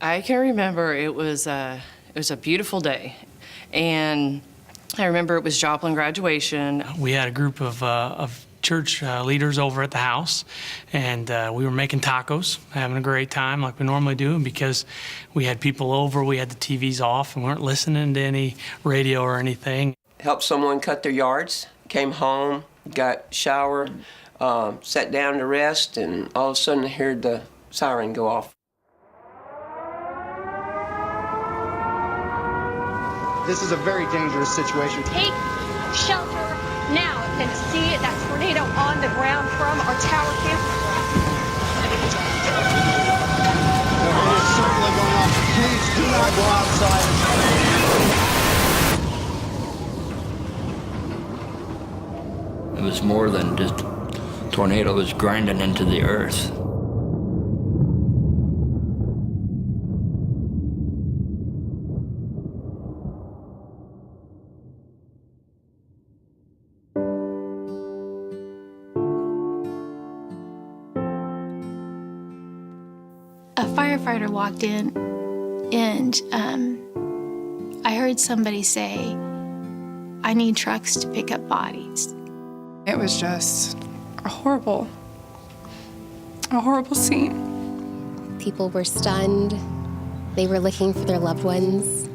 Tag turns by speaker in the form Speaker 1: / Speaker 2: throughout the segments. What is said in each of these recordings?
Speaker 1: I can remember it was a beautiful day, and I remember it was Joplin graduation.
Speaker 2: We had a group of church leaders over at the house, and we were making tacos, having a great time like we normally do. And because we had people over, we had the TVs off and weren't listening to any radio or anything.
Speaker 3: Helped someone cut their yards, came home, got showered, sat down to rest, and all of a sudden I heard the siren go off.
Speaker 4: This is a very dangerous situation.
Speaker 5: Take shelter now and see that tornado on the ground from our tower campus.
Speaker 4: It is certainly going off. Please do not go outside.
Speaker 6: It was more than just a tornado. It was grinding into the earth.
Speaker 7: A firefighter walked in, and I heard somebody say, "I need trucks to pick up bodies."
Speaker 8: It was just a horrible scene.
Speaker 9: People were stunned. They were looking for their loved ones.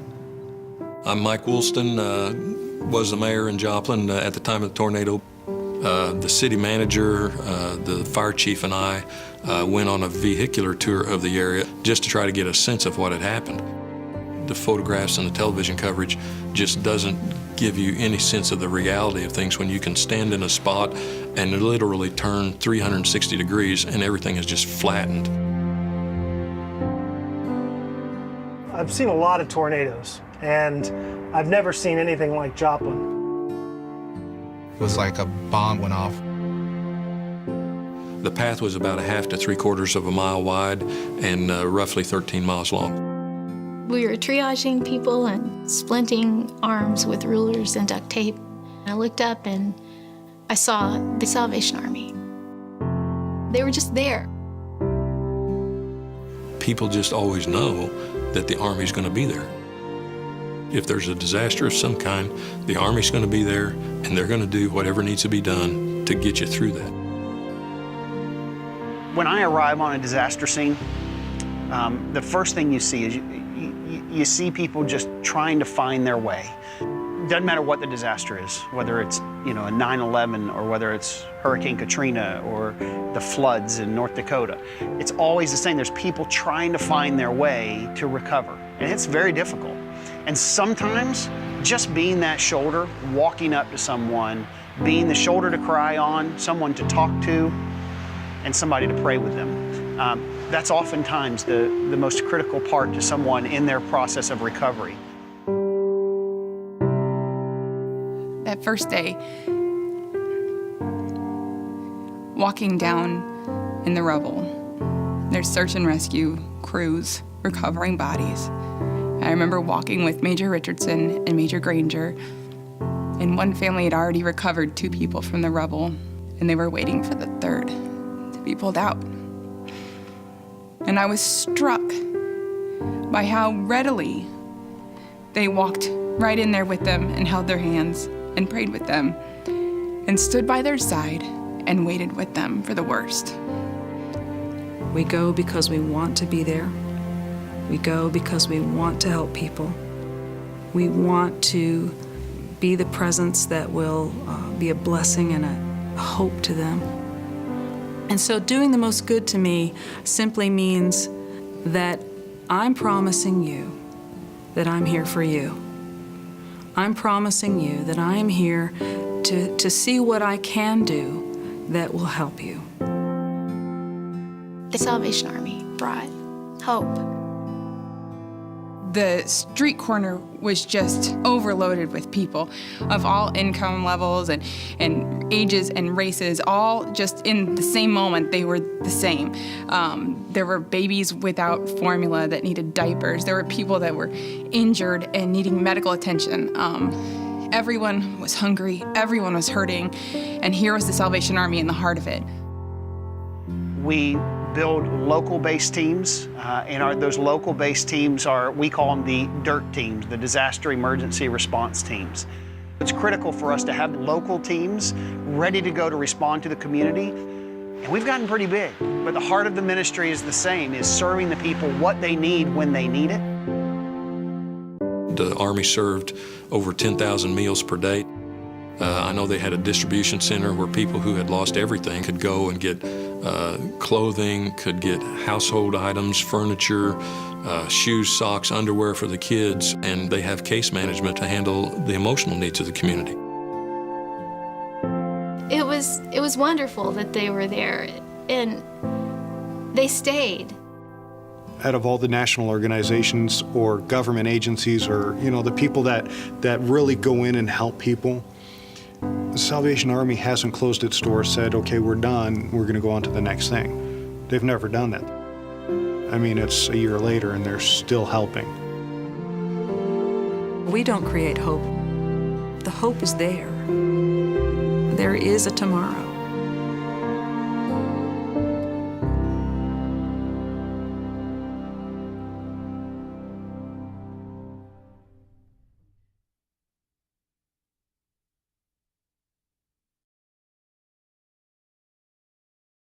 Speaker 10: I'm Mike Woolston, was the mayor in Joplin at the time of the tornado. The city manager, the fire chief, and I went on a vehicular tour of the area just to try to get a sense of what had happened. The photographs and the television coverage just doesn't give you any sense of the reality of things when you can stand in a spot and literally turn 360 degrees and everything is just flattened.
Speaker 11: I've seen a lot of tornadoes, and I've never seen anything like Joplin.
Speaker 4: It was like a bomb went off.
Speaker 10: The path was about 1/2 to 3/4 of a mile wide and roughly 13 miles long.
Speaker 7: We were triaging people and splinting arms with rulers and duct tape. I looked up and I saw the Salvation Army. They were just there.
Speaker 10: People just always know that the Army's going to be there. If there's a disaster of some kind, the Army's going to be there, and they're going to do whatever needs to be done to get you through that.
Speaker 12: When I arrive on a disaster scene, the first thing you see is you see people just trying to find their way. Doesn't matter what the disaster is, whether it's a 9/11 or whether it's Hurricane Katrina or the floods in North Dakota. It's always the same. There's people trying to find their way to recover, and it's very difficult. And sometimes just being that shoulder, walking up to someone, being the shoulder to cry on, someone to talk to, and somebody to pray with them. That's oftentimes the most critical part to someone in their process of recovery.
Speaker 8: That first day, walking down in the rubble, there's search and rescue crews recovering bodies. I remember walking with Major Richardson and Major Granger, and one family had already recovered 2 people from the rubble, and they were waiting for the 3rd to be pulled out. And I was struck by how readily they walked right in there with them and held their hands and prayed with them and stood by their side and waited with them for the worst.
Speaker 13: We go because we want to be there. We go because we want to help people. We want to be the presence that will be a blessing and a hope to them. And so doing the most good to me simply means that I'm promising you that I'm here for you. I'm promising you that I am here to see what I can do that will help you.
Speaker 7: The Salvation Army brought hope.
Speaker 8: The street corner was just overloaded with people of all income levels and ages and races, all just in the same moment. They were the same. There were babies without formula that needed diapers. There were people that were injured and needing medical attention. Everyone was hungry, everyone was hurting, and here was the Salvation Army in the heart of it.
Speaker 12: We build local-based teams, and those local-based teams we call them the DIRT teams, the Disaster Emergency Response Teams. It's critical for us to have local teams ready to go to respond to the community. And we've gotten pretty big, but the heart of the ministry is the same, is serving the people what they need when they need it.
Speaker 10: The Army served over 10,000 meals per day. I know they had a distribution center where people who had lost everything could go and get clothing, could get household items, furniture, shoes, socks, underwear for the kids, and they have case management to handle the emotional needs of the community.
Speaker 7: It was wonderful that they were there, and they stayed.
Speaker 4: Out of all the national organizations or government agencies, or the people that really go in and help people, the Salvation Army hasn't closed its doors, said, okay, we're done, we're going to go on to the next thing. They've never done that. I mean, it's a year later and they're still helping.
Speaker 13: We don't create hope. The hope is there. There is a tomorrow.